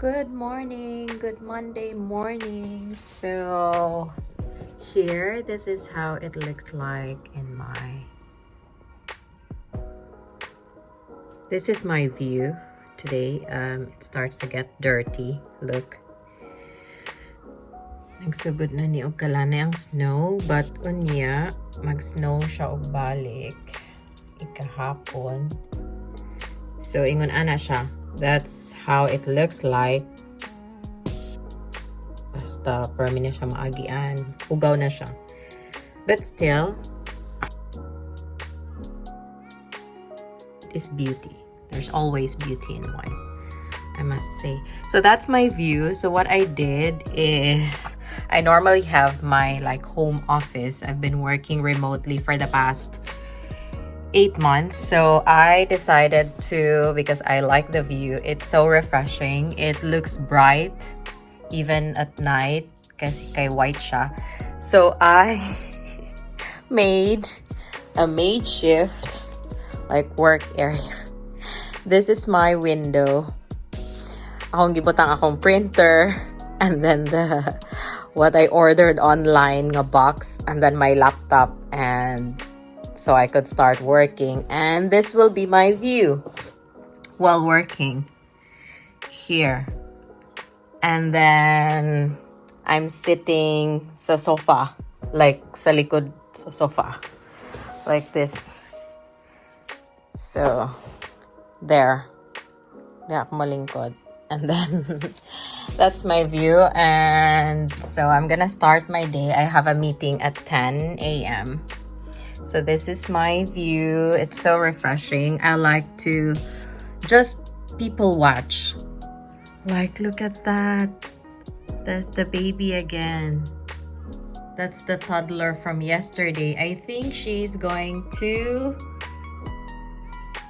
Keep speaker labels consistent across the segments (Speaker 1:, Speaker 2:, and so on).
Speaker 1: Good morning, good Monday morning. So here, this is how it looks like in this is my view today. It starts to get dirty. Look. Nagsugod na ni og kalana ang snow, but unya mag-snow siya og balik ikahapon. So ingon ana siya. That's how it looks like. Basta permi na siya maagian. Ugaw na siya. But still, it's beauty. There's always beauty in wine, I must say. So that's my view. So what I did is I normally have my home office. I've been working remotely for the past 8 months. So I decided to, because I like the view, it's so refreshing. It looks bright even at night kasi kay white siya. So I made a makeshift work area. This is my window. Akong gibutang akong printer, and then what I ordered online nga box, and then my laptop, and so I could start working. And this will be my view while working here. And then I'm sitting sa sofa, sa likod sa sofa, like this. So there ako malingkod. And then that's my view. And so I'm gonna start my day. I have a meeting at 10 a.m. So this is my view. It's so refreshing. I like to just people watch. Look at that. That's the baby again. That's the toddler from yesterday. I think she's going to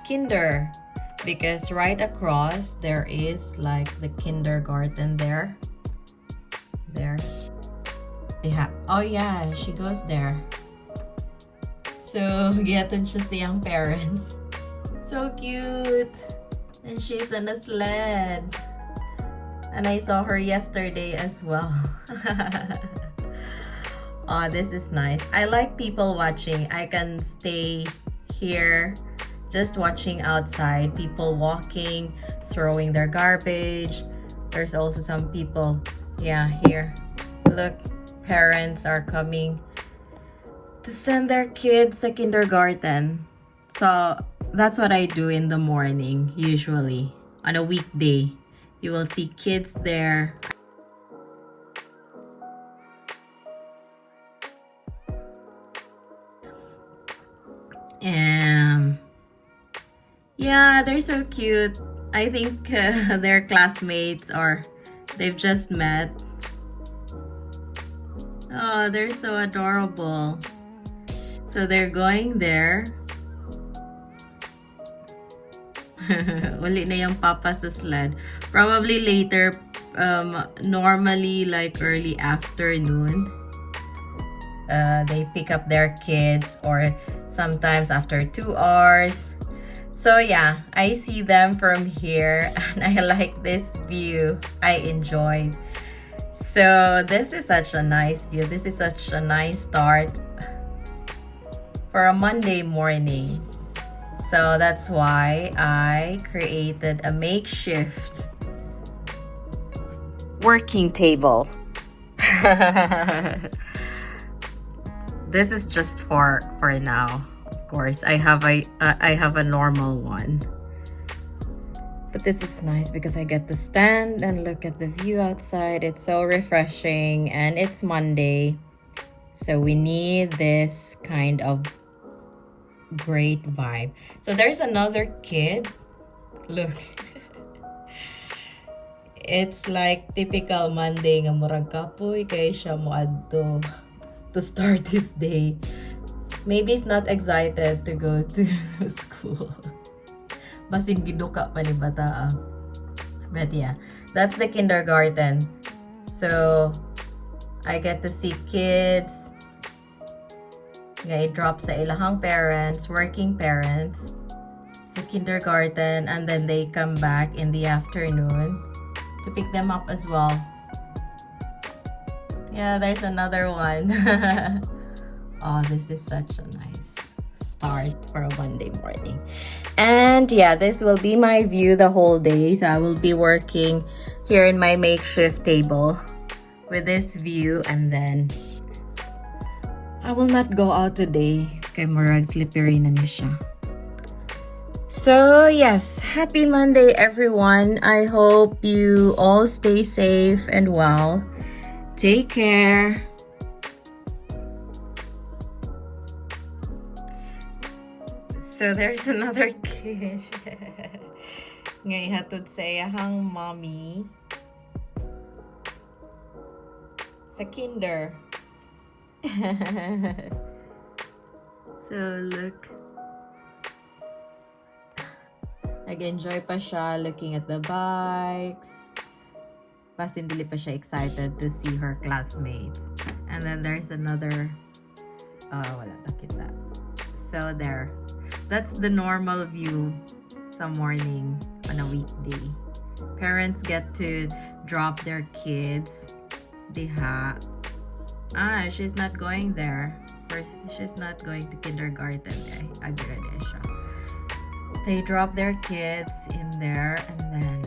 Speaker 1: kinder, because right across there is the kindergarten there. Oh yeah, she goes there. So, gihatod siya siyang parents. So cute! And she's on a sled. And I saw her yesterday as well. Oh, this is nice. I like people watching. I can stay here just watching outside. People walking, throwing their garbage. There's also some people, here. Look, parents are coming to send their kids to kindergarten. So that's what I do in the morning usually. On a weekday, you will see kids there. And yeah, they're so cute. I think they're classmates or they've just met. Oh, they're so adorable. So they're going there. Uli na yung papa sa sled. Probably later, normally early afternoon. They pick up their kids, or sometimes after 2 hours. So yeah, I see them from here and I like this view. I enjoy. So this is such a nice view. This is such a nice start for a Monday morning. So that's why I created a makeshift working table. This is just for now. Of course, I have a normal one. But this is nice because I get to stand and look at the view outside. It's so refreshing, and it's Monday. So we need this kind of great vibe. So there's another kid. Look. It's like typical Monday nga murag kapoy kay siya moadto to start his day. Maybe he's not excited to go to school. Basing giduka pa ni bata. But yeah, that's the kindergarten. So I get to see kids nga i-drop sa ilahang parents, working parents, sa kindergarten, and then they come back in the afternoon to pick them up as well. Yeah, there's another one. Oh, this is such a nice start for a Monday morning. And yeah, this will be my view the whole day. So I will be working here in my makeshift table with this view, and then I will not go out today. Kay murag slippery na ni siya. So yes, happy Monday everyone. I hope you all stay safe and well. Take care. So there's another kid. Ngay hatod sa iyahang mommy sa kinder. So look. Nag-enjoy pa siya looking at the bikes. Basta hindi pa siya excited to see her classmates. And then there's another... wala pa kita. So there. That's the normal view some morning on a weekday. Parents get to drop their kids. Diha. She's not going there. She's not going to kindergarten. Agree siya. They drop their kids in there, and then